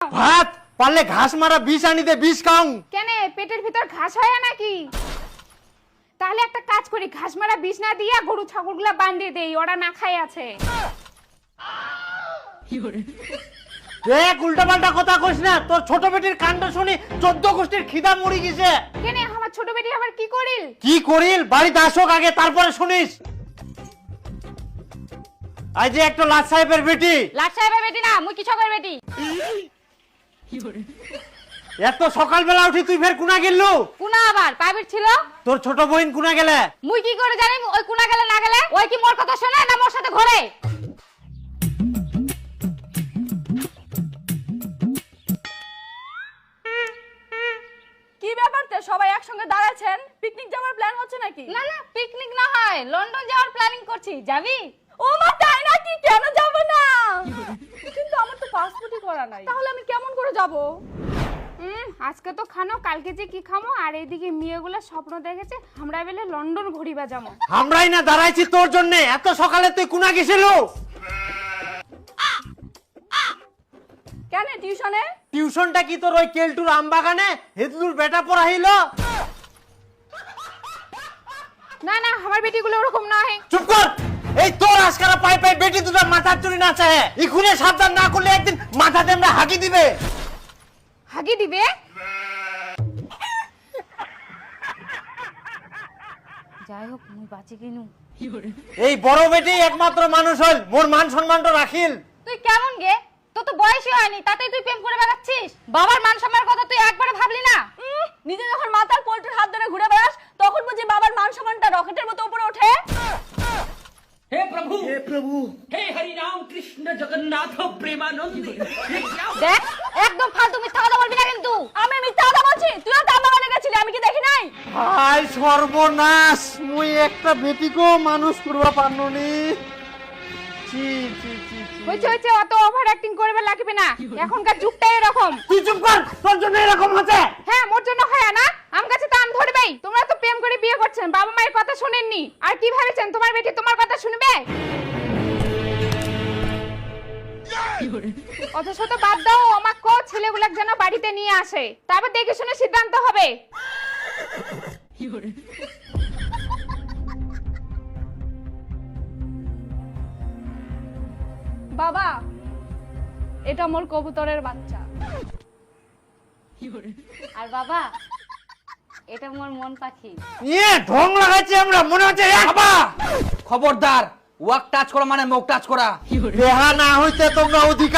ভাত পারলে ঘাস মারা বিষ আনি দে, বিষ খাও। কেন পেটের ভিতর ঘাস হয় নাকি? তাহলে একটা কাজ করি, ঘাস মারা বিষ না দিয়া গরু ছাগলগুলা বাঁধিয়ে দেই, ওরা না খাই আছে। দেখ উল্টাপাল্টা কথা কইস না, তোর ছোট বেটির কাণ্ড শুনি 14 গোষ্ঠীর খিদা মরি গেছে। কেন আমার ছোট বেটি আবার কি করিল? কি করিল বাড়িতে আসুক আগে, তারপরে শুনিস। আজ যে একটা লাট সাহেবের বেটি। লাট সাহেবের বেটি না, মুই কিচকের বেটি। এত সকালবেলা উঠি তুই ফের কুনা গেললু? কুনা আবার প্রাইভেট ছিল। তোর ছোট বোন কুনা গেলে? মুই কি করে জানি ওই কুনা গেলে না গেলে? ওই কি মোর কথা শুনে না মোর সাথে ঘোরে? কি ব্যাপারতে সবাই একসঙ্গে দাঁড়াচ্ছেন? পিকনিক যাওয়ার প্ল্যান হচ্ছে নাকি? না না, পিকনিক না হয় লন্ডন যাওয়ার প্ল্যানিং করছি, যাবি? ও মা, তাই নাকি? কেন যাব না? কিন্তু আমার তো পাসপোর্টই করা নাই, তাহলে আমি কেমন করে যাব? আজকে তো খানো, কালকে যে কি খামো। আর এইদিকে মেয়েগুলা স্বপ্ন দেখেছে আমরা বেলে লন্ডন ঘুরিবা যাবো। আমরাই না দাঁড়াইছি তোর জন্য। এত সকালে তুই কুনা গেছিলু? কেন টিউশনে? টিউশনটা কি তোর ওই কেলটুর আমবাগানে হেদলুর বেটা পড়াইল? না না, আমার বেটিগুলো ওরকম না হয়। চুপ কর। এই তোর আজকারা পাই পাই বেটি দুটা মাথার চুরি না চাহে, ইখুনে সাবধান না করলে একদিন মাথাতে আমরা হাঁকি দিবে। হাগি দিবে? যাই হোক, মুই বাঁচি কিনু। এই বড় বেটি একমাত্র মানুষ হল, মোর মান সম্মানটা রাখিল। তুই কেমন গে? তোর তো বয়সই হয়নি, তাতে তুই প্রেম করে বেড়াচ্ছিস। বাবার মান সম্মানের কথা তুই একবারে ভাবলি না? নিজে যখন মাতার পোল্ট্রির হাত ধরে ঘুরে বেড়াস, তখন বুঝি বাবার মান সম্মানটা রকেটের মতো উপরে ওঠে। हे प्रभु हे हरि राम कृष्ण जगन्नाथ प्रेमानंद ये क्या দেখ, একদম ফালতু মিথ্যা কথা বলবি না কিন্তু। আমি মিথ্যা কথা বলছি? তুইও তো আমার বাগানে গেছিলি, আমি কি দেখি নাই? হাই সর্বনাশ, মুই একটা বেটিকো মানুষ করবা পারনুনি। চি চি চি চি। হইছে হইছে, অত ওভার অ্যাক্টিং করবে লাগবে না, এখনকার যুগটাই এরকম। তুই চুপ কর, তোর জন্য এরকম হচ্ছে। হ্যাঁ, মোর জন্য হয় না, আম গাছে তো আম ধরবেই। তোমরা তো প্রেম করে বিয়ে করছেন, বাবা মায়ের কথা শুনেননি। আর কি ভেবেছেন তোমার বেটি তোমার কথা শুনবে? অথচ তো বাদ দাও, আমাকে ছেলেগুলাক যেন বাড়িতে নিয়ে আসে, তারপর দেখে শুনে সিদ্ধান্ত হবে। বাবা, এটা মোর কবুতরের বাচ্চা। আর বাবা, এটা মোর মন পাখি। নিয়ে ঢং লাগাইছি আমরা, মনে হচ্ছে বাবা। খবরদার, ওয়াক টাচ করা মানে মুখ টাচ করা। দেহা না হইতে তোমরা অধিকার